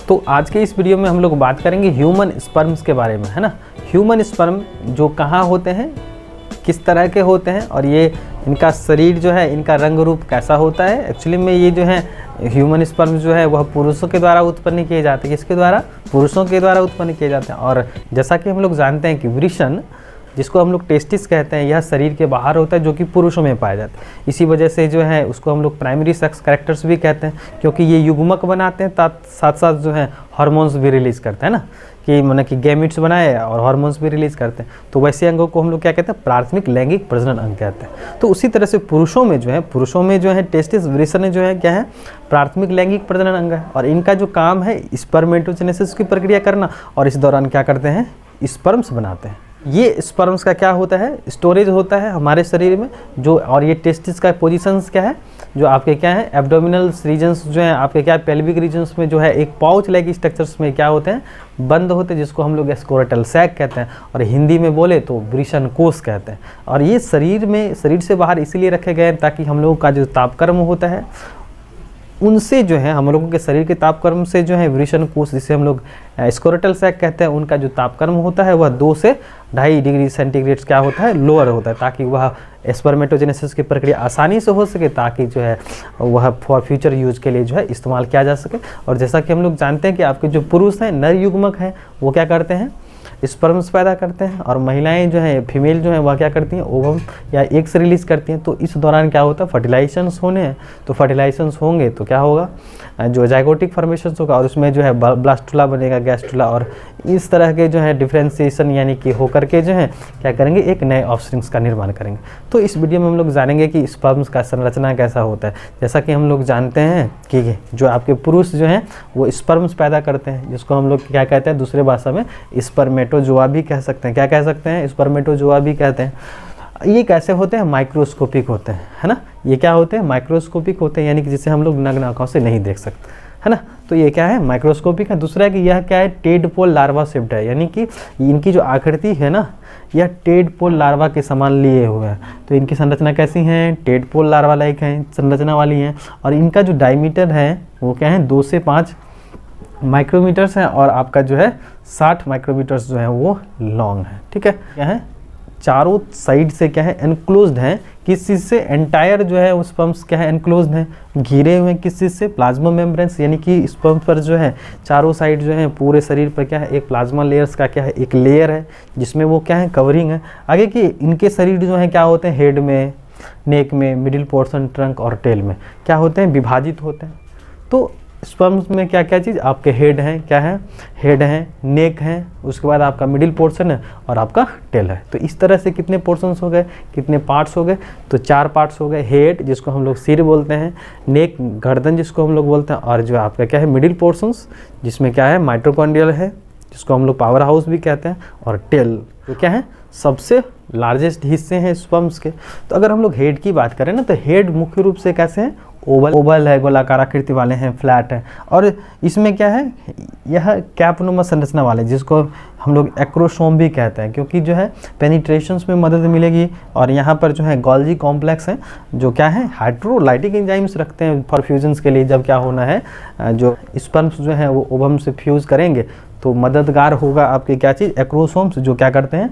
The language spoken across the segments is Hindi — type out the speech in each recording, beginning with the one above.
तो आज के इस वीडियो में हम लोग बात करेंगे ह्यूमन स्पर्म्स के बारे में, है ना। ह्यूमन स्पर्म जो कहाँ होते हैं, किस तरह के होते हैं और ये इनका शरीर जो है, इनका रंग रूप कैसा होता है। एक्चुअली में ये जो है ह्यूमन स्पर्म जो है वह पुरुषों के द्वारा उत्पन्न किए जाते हैं। किसके द्वारा? पुरुषों के द्वारा उत्पन्न किए जाते हैं। और जैसा कि हम लोग जानते हैं कि वृषण, जिसको हम लोग टेस्टिस कहते हैं, यह शरीर के बाहर होता है जो कि पुरुषों में पाया जाता है। इसी वजह से जो है उसको हम लोग प्राइमरी सेक्स कैरेक्टर्स भी कहते हैं, क्योंकि ये युग्मक बनाते हैं, साथ साथ जो है हार्मोन्स भी रिलीज़ करते हैं ना, कि माने कि गैमेट्स बनाए और हार्मोन्स भी रिलीज़ करते हैं। तो वैसे अंगों को हम लोग क्या कहते हैं? प्राथमिक लैंगिक प्रजनन अंग कहते हैं। तो उसी तरह से पुरुषों में जो है टेस्टिस, वृषण जो है क्या है? प्राथमिक लैंगिक प्रजनन अंग है। और इनका जो काम है स्पर्मेटोजेनेसिस की प्रक्रिया करना, और इस दौरान क्या करते हैं? स्पर्म्स बनाते हैं। ये स्पर्म्स का क्या होता है? स्टोरेज होता है हमारे शरीर में जो। और ये टेस्टिस का पोजीशंस क्या है? जो आपके क्या है? एब्डोमिनल रीजन्स जो है आपके क्या, पेल्विक रीजन्स में जो है एक पाउच लाइक स्ट्रक्चर्स में क्या होते हैं? बंद होते हैं, जिसको हम लोग स्कोरेटल सैक कहते हैं, और हिंदी में बोले तो वृषण कोष कहते हैं। और ये शरीर से बाहर इसीलिए रखे गए हैं ताकि हम लोगों का जो तापक्रम होता है उनसे जो है, हम लोगों के शरीर के तापक्रम से जो है वृषण कोष, जिसे हम लोग स्कोरेटल सैक कहते हैं, उनका जो तापक्रम होता है वह 2 से 2.5 डिग्री सेंटीग्रेड क्या होता है? लोअर होता है, ताकि वह स्पर्मेटोजेनेसिस की प्रक्रिया आसानी से हो सके, ताकि जो है वह फॉर फ्यूचर यूज के लिए जो है इस्तेमाल किया जा सके। और जैसा कि हम लोग जानते हैं कि आपके जो पुरुष हैं, नर युग्मक हैं, वो क्या करते हैं? स्पर्म्स पैदा करते हैं। और महिलाएं जो हैं, फीमेल जो हैं, वह क्या करती हैं? ओवम या एग्स रिलीज़ करती हैं। तो इस दौरान क्या होता है? फर्टिलाइजेशंस होने हैं। तो फर्टिलाइजेशंस होंगे तो क्या होगा? जो जाइगोटिक फॉर्मेशंस होगा, और उसमें जो है ब्लास्टुला बनेगा, गैस्टुला, और इस तरह के जो है डिफ्रेंसिएशन यानी कि होकर के जो है क्या करेंगे? एक नए ऑफस्प्रिंग्स का निर्माण करेंगे। तो इस वीडियो में हम लोग जानेंगे कि स्पर्म्स का संरचना कैसा होता है। जैसा कि हम लोग जानते हैं कि जो आपके पुरुष जो हैं वो स्पर्म्स पैदा करते हैं, जिसको हम लोग क्या कहते हैं? दूसरे भाषा में स्पर्मेटोजोआ भी कह सकते हैं। क्या कह सकते हैं? स्पर्मेटोजोआ भी कहते हैं। ये कैसे होते हैं? माइक्रोस्कोपिक होते हैं, है ना। ये क्या होते हैं? माइक्रोस्कोपिक होते हैं, यानी कि जिसे हम लोग नग्न आंखों से नहीं देख सकते, है ना। तो ये क्या है? माइक्रोस्कोपिक है। दूसरा है कि यह क्या है? टेडपोल लार्वा शेप्ड है, यानी कि इनकी जो आकृति है ना, यह टेडपोल लार्वा के समान लिए हुए हैं। तो इनकी संरचना कैसी है? टेडपोल लार्वा लाइक है, संरचना वाली है। और इनका जो डायमीटर है वो क्या है? 2 से 5 माइक्रोमीटर्स है, और आपका जो है 60 माइक्रोमीटर्स जो है वो लॉन्ग है। ठीक है, क्या है? चारों साइड से क्या है? एनक्लोज्ड है। किस चीज़ से? एंटायर जो है उस स्पर्म्स क्या है? एनक्लोज्ड है, घिरे हुए हैं। किस चीज़ से? प्लाज्मा मेम्ब्रेन्स, यानी कि स्पर्म्स पर जो है चारों साइड जो है पूरे शरीर पर क्या है? एक प्लाज्मा लेयर्स का क्या है? एक लेयर है, जिसमें वो क्या है? कवरिंग है। आगे की इनके शरीर जो है क्या होते हैं? हेड में, नेक में, मिडिल पोर्शन, ट्रंक और टेल में क्या होते हैं? विभाजित होते हैं। तो स्पर्म्स में क्या क्या चीज़? आपके हेड हैं, क्या है? हेड हैं, नेक हैं, उसके बाद आपका मिडिल पोर्शन है, और आपका टेल है। तो इस तरह से कितने पोर्शंस हो गए? कितने पार्ट्स हो गए? तो 4 पार्ट्स हो गए। हेड, जिसको हम लोग सिर बोलते हैं, नेक, गर्दन जिसको हम लोग बोलते हैं, और जो आपका क्या है? मिडिल पोर्शंस, जिसमें क्या है? माइटोकॉन्ड्रियल है, जिसको हम लोग पावर हाउस भी कहते हैं, और टेल तो क्या है? सबसे लार्जेस्ट हिस्से हैं स्पर्म्स के। तो अगर हम लोग हेड की बात करें ना, तो हेड मुख्य रूप से कैसे हैं? ओवल है, गोलाकार आकृति वाले हैं, फ्लैट है। और इसमें क्या है? यह कैपनुमा संरचना वाले, जिसको हम लोग एक्रोसोम भी कहते हैं, क्योंकि जो है पेनिट्रेशंस में मदद मिलेगी। और यहाँ पर जो है गोल्जी कॉम्प्लेक्स है, जो क्या है? हाइड्रोलाइटिक एंजाइम्स रखते हैं फॉर फ्यूजन्स के लिए। जब क्या होना है? जो स्पर्म्स जो है वो ओवम से फ्यूज़ करेंगे तो मददगार होगा आपके क्या चीज़? एक्रोसोम्स, जो क्या करते हैं?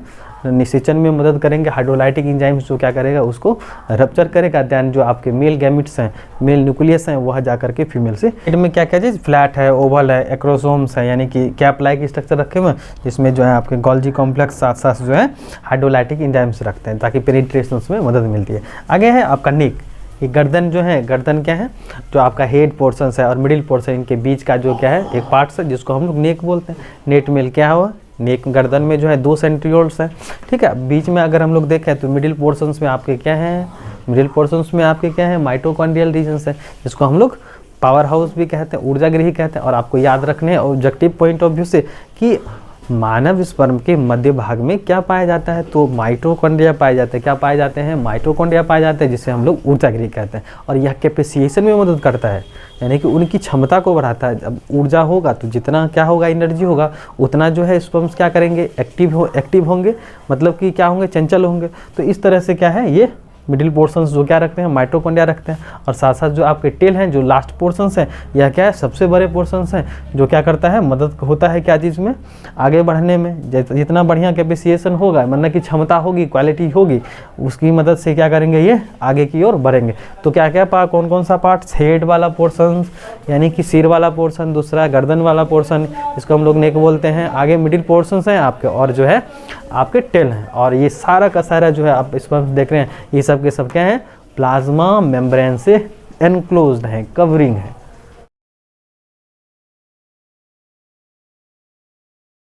निषेचन में मदद करेंगे। हाइड्रोलाइटिक एंजाइम्स जो क्या करेगा? उसको रप्चर करेगा। दैन जो आपके मेल गैमिट्स हैं, मेल न्यूक्लियस हैं, वह जा करके फीमेल से। हेड में क्या क्या चीज़? फ्लैट है, ओवल है, एक्रोसोम्स है, यानी कि कैप लाइक स्ट्रक्चर रखे हुए हैं, जिसमें जो है आपके गोल्जी कॉम्प्लेक्स साथ साथ जो है हाइड्रोलाइटिक एंजाइम्स रखते हैं, ताकि पेनिट्रेशंस में मदद मिलती है। आगे है आपका नेक। ये गर्दन जो है, गर्दन क्या है? जो आपका हेड पोर्शंस है और मिडिल पोर्शन, इनके बीच का जो क्या है? एक पार्ट्स है, जिसको हम लोग नेक बोलते हैं। नेट मेल क्या हुआ? नेक। गर्दन में जो है 2 सेंट्रियोल्स हैं। ठीक है, बीच में अगर हम लोग देखें तो मिडिल पोर्शंस में आपके क्या है? मिडिल पोर्शंस में आपके क्या है? माइटोकॉन्ड्रियल रीजन्स है, जिसको हम लोग पावर हाउस भी कहते हैं, ऊर्जा गृह कहते हैं। और आपको याद रखने ऑब्जेक्टिव पॉइंट ऑफ व्यू से कि मानव स्पर्म के मध्य भाग में क्या पाया जाता है? तो माइटोकॉन्ड्रिया पाए जाते हैं। क्या पाए जाते हैं? माइटोकॉन्ड्रिया पाए जाते हैं, जिसे हम लोग ऊर्जा गृह कहते हैं। और यह कैपेसिएशन में मदद करता है, यानी कि उनकी क्षमता को बढ़ाता है। जब ऊर्जा होगा तो जितना क्या होगा? एनर्जी होगा, उतना जो है स्पर्म्स क्या करेंगे? एक्टिव होंगे, मतलब कि क्या होंगे? चंचल होंगे। तो इस तरह से क्या है? ये मिडिल पोर्शंस जो क्या रखते हैं, माइटोकॉन्ड्रिया रखते हैं, और साथ साथ जो आपके टेल हैं, जो लास्ट पोर्शंस हैं, यह क्या है, सबसे बड़े पोर्शंस हैं, जो क्या करता है, मदद होता है क्या चीज़ में, आगे बढ़ने में। जितना बढ़िया कैपेसिएशन होगा, मतलब की क्षमता होगी, क्वालिटी होगी, उसकी मदद से क्या करेंगे, ये आगे की ओर बढ़ेंगे। तो क्या क्या कौन कौन सा पार्ट, हेड वाला पोर्शन यानी कि सिर वाला पोर्शन, दूसरा गर्दन वाला पोर्शन, इसको हम लोग नेक बोलते हैं, आगे मिडिल पोर्शंस हैं आपके, और जो है आपके टेल हैं, और ये सारा का सारा जो है आप इस पर देख रहे हैं, ये सब के सब क्या है, प्लाज्मा मेम्ब्रेन से एनक्लोज्ड है, कवरिंग है।